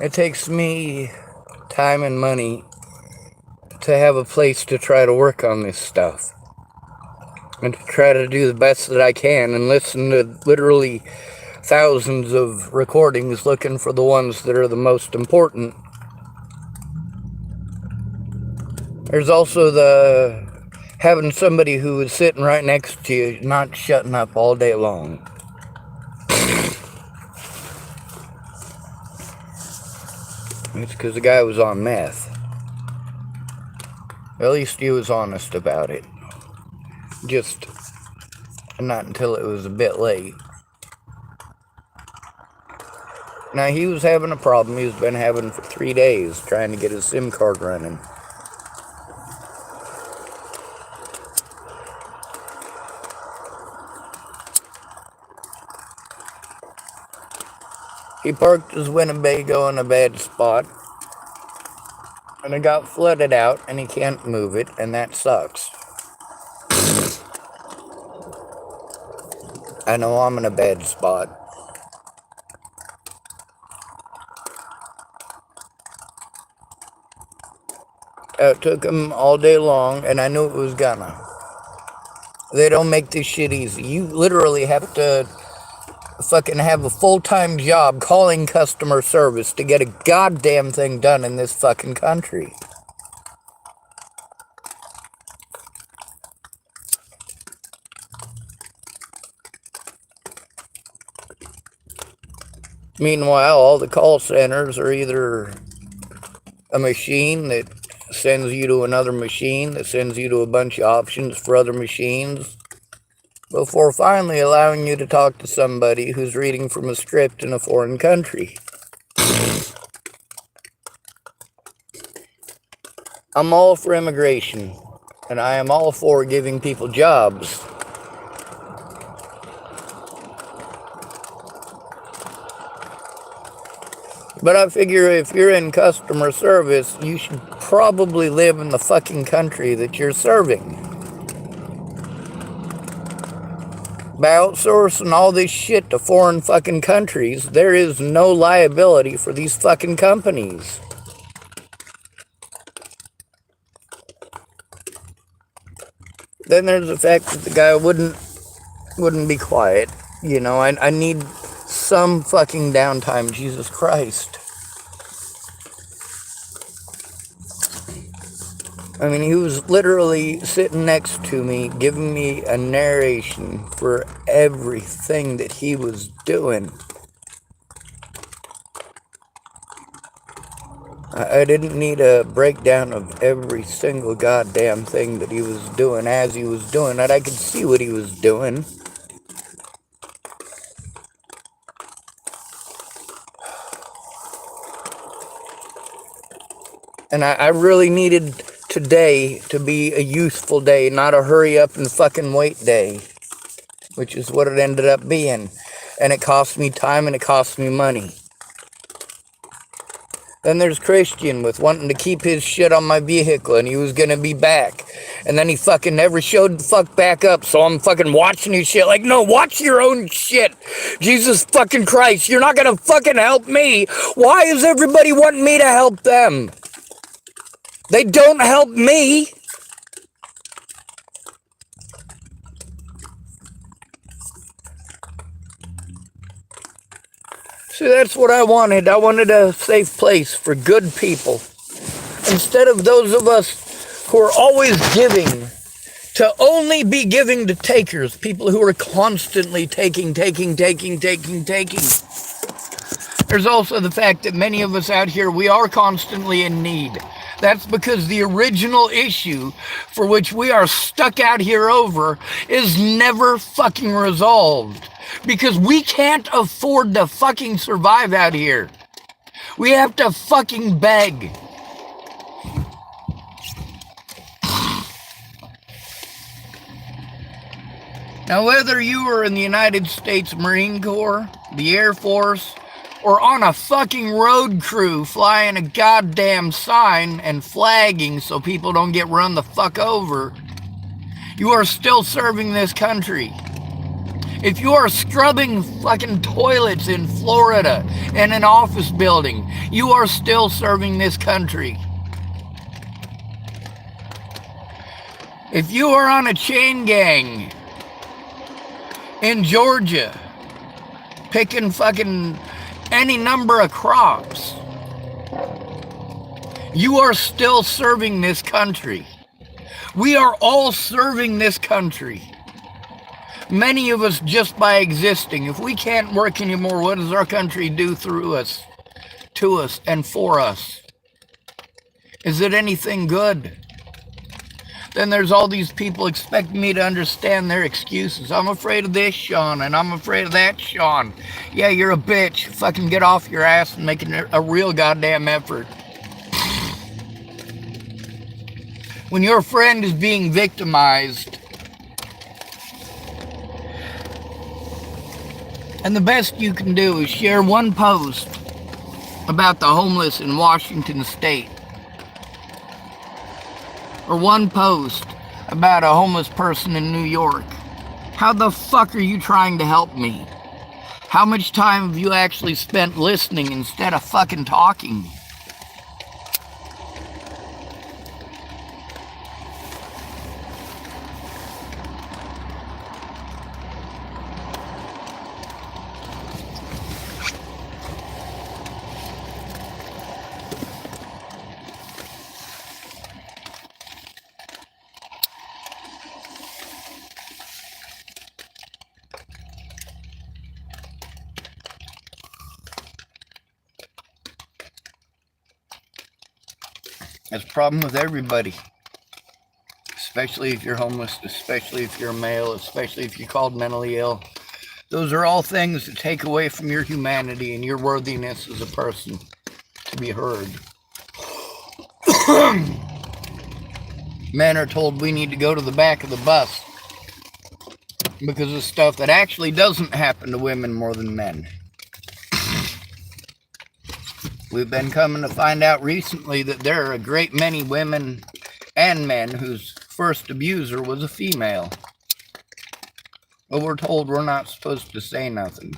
It takes me time and money to have a place to try to work on this stuff and to try to do the best that I can and listen to literally thousands of recordings looking for the ones that are the most important. There's also the having somebody who is sitting right next to you not shutting up all day long. It's because the guy was on meth. At least he was honest about it. Just not until it was a bit late. Now, he was having a problem he's been having for 3 days trying to get his SIM card running. He parked his Winnebago in a bad spot, and it got flooded out, and he can't move it, and that sucks. I know I'm in a bad spot. It took him all day long, and I knew it was gonna. They don't make this shit easy. You literally have to fucking have a full-time job calling customer service to get a goddamn thing done in this fucking country. Meanwhile, all the call centers are either a machine that sends you to another machine that sends you to a bunch of options for other machines before finally allowing you to talk to somebody who's reading from a script in a foreign country. I'm all for immigration, and I am all for giving people jobs. But I figure if you're in customer service, you should probably live in the fucking country that you're serving. By outsourcing all this shit to foreign fucking countries, there is no liability for these fucking companies. Then there's the fact that the guy wouldn't be quiet. You know, I need some fucking downtime, Jesus Christ. I mean, he was literally sitting next to me, giving me a narration for everything that he was doing. I didn't need a breakdown of every single goddamn thing that he was doing as he was doing it. I could see what he was doing. And I really needed today to be a youthful day, not a hurry up and fucking wait day, which is what it ended up being. And it cost me time and it cost me money. Then there's Christian with wanting to keep his shit on my vehicle and he was gonna be back. And then he fucking never showed the fuck back up, so I'm fucking watching his shit like, no, watch your own shit. Jesus fucking Christ, you're not gonna fucking help me. Why is everybody wanting me to help them? They don't help me. See, that's what I wanted. I wanted a safe place for good people. Instead of those of us who are always giving, to only be giving to takers, people who are constantly taking. There's also the fact that many of us out here, we are constantly in need. That's because the original issue for which we are stuck out here over is never fucking resolved. Because we can't afford to fucking survive out here. We have to fucking beg. Now, whether you are in the United States Marine Corps, the Air Force, or on a fucking road crew flying a goddamn sign and flagging so people don't get run the fuck over, you are still serving this country. If you are scrubbing fucking toilets in Florida in an office building, you are still serving this country. If you are on a chain gang in Georgia, picking fucking any number of crops, you are still serving this country. We are all serving this country. Many of us just by existing. If we can't work anymore, what does our country do through us, to us, and for us? Is it anything good? Then there's all these people expecting me to understand their excuses. I'm afraid of this, Sean, and I'm afraid of that, Sean. Yeah, you're a bitch. Fucking get off your ass and make a real goddamn effort. When your friend is being victimized, and the best you can do is share one post about the homeless in Washington State, or one post about a homeless person in New York. How the fuck are you trying to help me? How much time have you actually spent listening instead of fucking talking? That's a problem with everybody, especially if you're homeless, especially if you're a male, especially if you're called mentally ill. Those are all things that take away from your humanity and your worthiness as a person to be heard. Men are told we need to go to the back of the bus because of stuff that actually doesn't happen to women more than men. We've been coming to find out recently that there are a great many women and men whose first abuser was a female. But we're told we're not supposed to say nothing.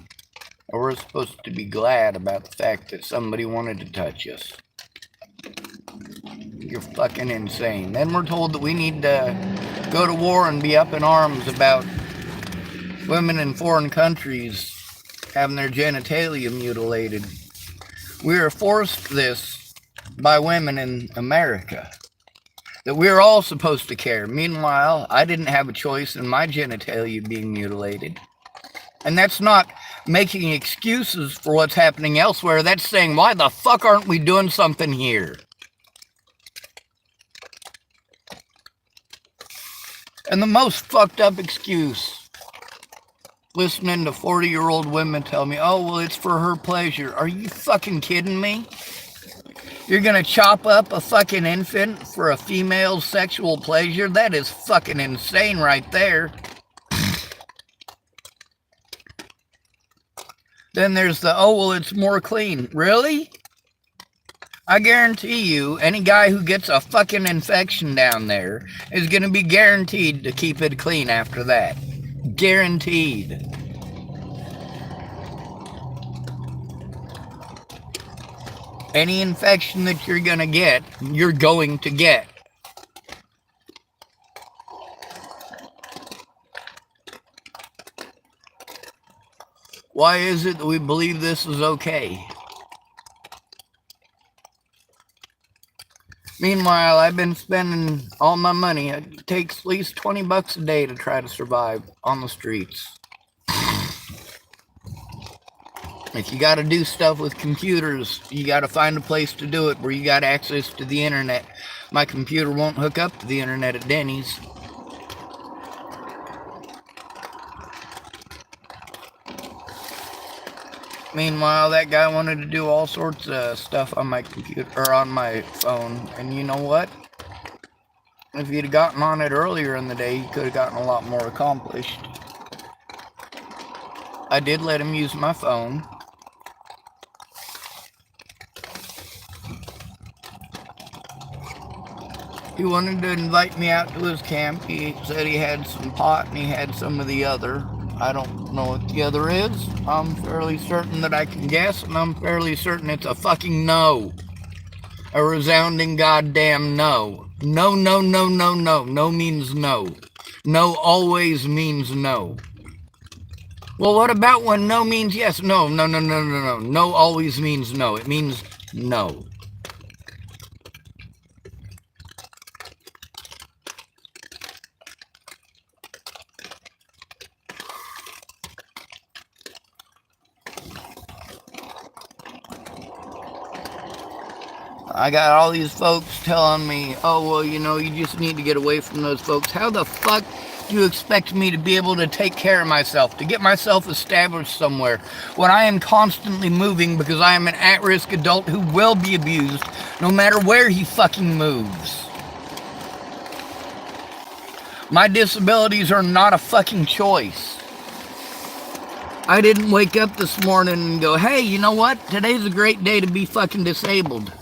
Or we're supposed to be glad about the fact that somebody wanted to touch us. You're fucking insane. Then we're told that we need to go to war and be up in arms about women in foreign countries having their genitalia mutilated. We are forced this by women in America, that we're all supposed to care. Meanwhile, I didn't have a choice in my genitalia being mutilated. And that's not making excuses for what's happening elsewhere. That's saying, why the fuck aren't we doing something here? And the most fucked up excuse, listening to 40-year-old women tell me, oh, well, it's for her pleasure. Are you fucking kidding me? You're gonna chop up a fucking infant for a female's sexual pleasure? That is fucking insane right there. Then there's the, oh, well, it's more clean. Really? I guarantee you, any guy who gets a fucking infection down there is gonna be guaranteed to keep it clean after that. Guaranteed. Any infection that you're going to get. Why is it that we believe this is okay? Meanwhile, I've been spending all my money. It takes at least $20 a day to try to survive on the streets. If you got to do stuff with computers, you got to find a place to do it where you got access to the internet. My computer won't hook up to the internet at Denny's. Meanwhile, that guy wanted to do all sorts of stuff on my computer, or on my phone, and you know what? If you'd have gotten on it earlier in the day, you could have gotten a lot more accomplished. I did let him use my phone. He wanted to invite me out to his camp. He said he had some pot and he had some of the other. I don't know what the other is. I'm fairly certain that I can guess, and I'm fairly certain it's a fucking no. A resounding goddamn no. No, no, no, no, no. No means no. No always means no. Well, what about when no means yes? No, no, no, no, no, no. No always means no. It means no. I got all these folks telling me, oh, well, you know, you just need to get away from those folks. How the fuck do you expect me to be able to take care of myself, to get myself established somewhere, when I am constantly moving because I am an at-risk adult who will be abused no matter where he fucking moves? My disabilities are not a fucking choice. I didn't wake up this morning and go, hey, you know what? Today's a great day to be fucking disabled.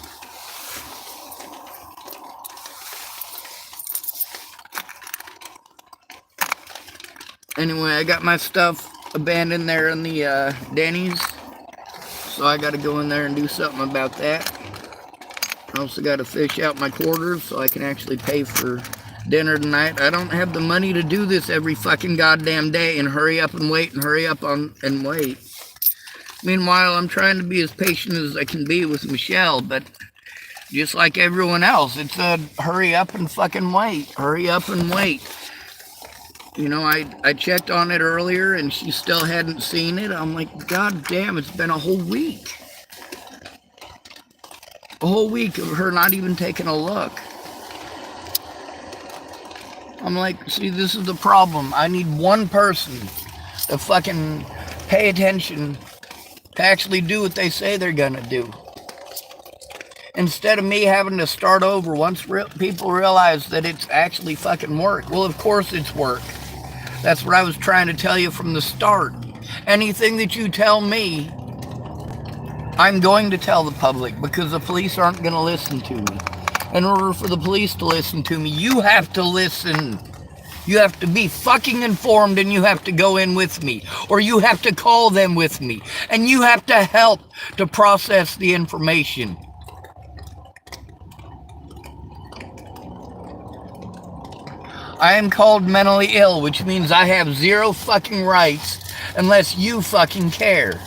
Anyway, I got my stuff abandoned there in the Denny's, so I got to go in there and do something about that. I also got to fish out my quarters so I can actually pay for dinner tonight. I don't have the money to do this every fucking goddamn day and hurry up and wait and hurry up and wait. Meanwhile, I'm trying to be as patient as I can be with Michelle, but just like everyone else, it's a hurry up and fucking wait. Hurry up and wait. You know, I checked on it earlier and she still hadn't seen it. I'm like, God damn, it's been a whole week. A whole week of her not even taking a look. I'm like, see, this is the problem. I need one person to fucking pay attention to actually do what they say they're gonna do. Instead of me having to start over once people realize that it's actually fucking work. Well, of course it's work. That's what I was trying to tell you from the start. Anything that you tell me, I'm going to tell the public because the police aren't going to listen to me. In order for the police to listen to me, you have to listen. You have to be fucking informed and you have to go in with me. Or you have to call them with me. And you have to help to process the information. I am called mentally ill, which means I have zero fucking rights unless you fucking care.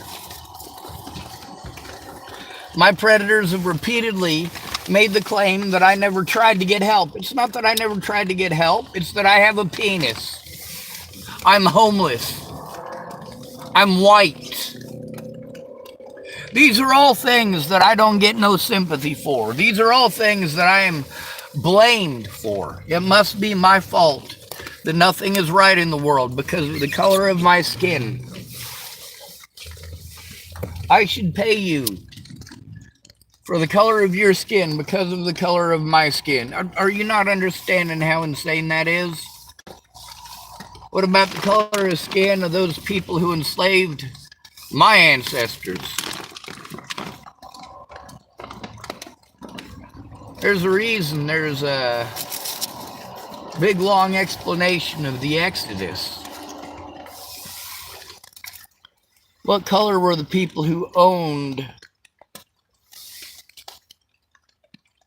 My predators have repeatedly made the claim that I never tried to get help. It's not that I never tried to get help, it's that I have a penis. I'm homeless. I'm white. These are all things that I don't get no sympathy for. These are all things that I am blamed for. It must be my fault that nothing is right in the world because of the color of my skin. I should pay you for the color of your skin because of the color of my skin. Are you not understanding how insane that is? What about the color of skin of those people who enslaved my ancestors? There's a reason, there's a big long explanation of the Exodus. What color were the people who owned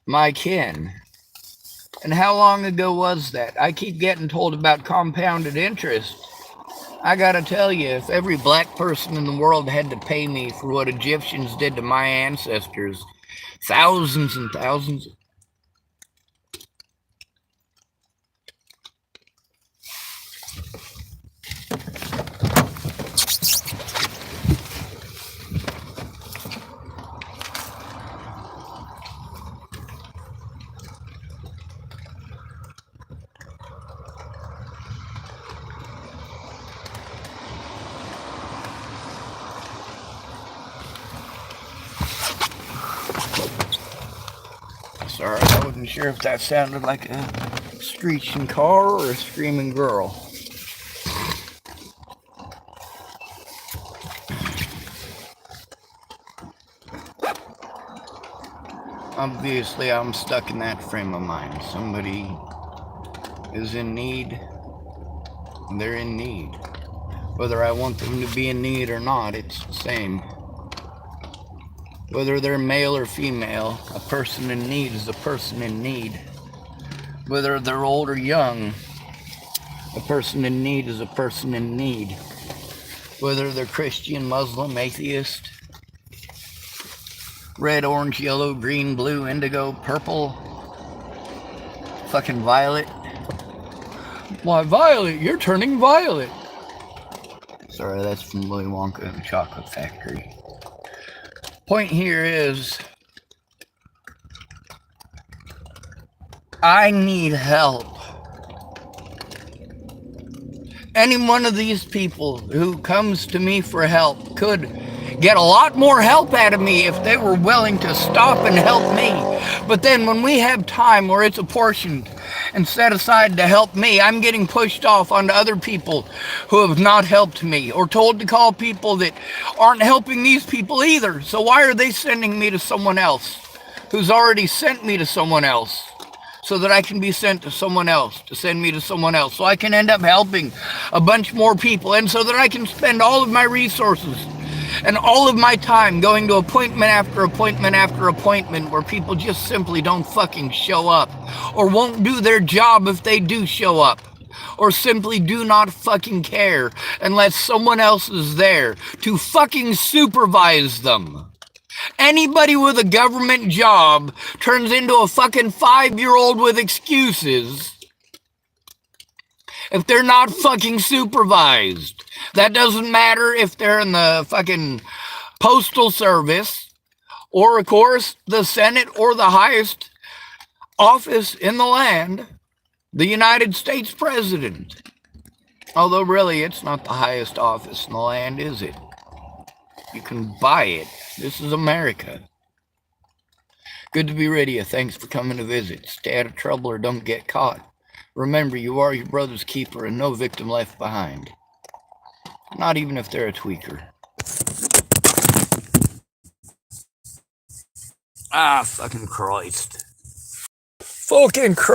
my kin? And how long ago was that? I keep getting told about compounded interest. I gotta tell you, if every black person in the world had to pay me for what Egyptians did to my ancestors, thousands and thousands Sorry, I wasn't sure if that sounded like a screeching car or a screaming girl. Obviously, I'm stuck in that frame of mind. Somebody is in need, they're in need. Whether I want them to be in need or not, it's the same. Whether they're male or female, a person in need is a person in need. Whether they're old or young, a person in need is a person in need. Whether they're Christian, Muslim, atheist, red, orange, yellow, green, blue, indigo, purple, fucking violet. Why, Violet? You're turning violet. Sorry, that's from Willy Wonka and the Chocolate Factory. Point here is, I need help. Any one of these people who comes to me for help could get a lot more help out of me if they were willing to stop and help me. But then when we have time where it's apportioned and set aside to help me, I'm getting pushed off onto other people who have not helped me, or told to call people that aren't helping these people either. So why are they sending me to someone else who's already sent me to someone else? So that I can be sent to someone else, to send me to someone else, so I can end up helping a bunch more people, and so that I can spend all of my resources and all of my time going to appointment after appointment after appointment where people just simply don't fucking show up, or won't do their job if they do show up, or simply do not fucking care unless someone else is there to fucking supervise them. Anybody with a government job turns into a fucking 5-year-old with excuses if they're not fucking supervised. That doesn't matter if they're in the fucking postal service, or of course the Senate, or the highest office in the land, the United States President. Although really, it's not the highest office in the land, is it? You can buy it. This is America. Good to be rid of you. Thanks for coming to visit. Stay out of trouble or don't get caught. Remember, you are your brother's keeper and no victim left behind. Not even if they're a tweaker. Ah, fucking Christ. Fucking Christ.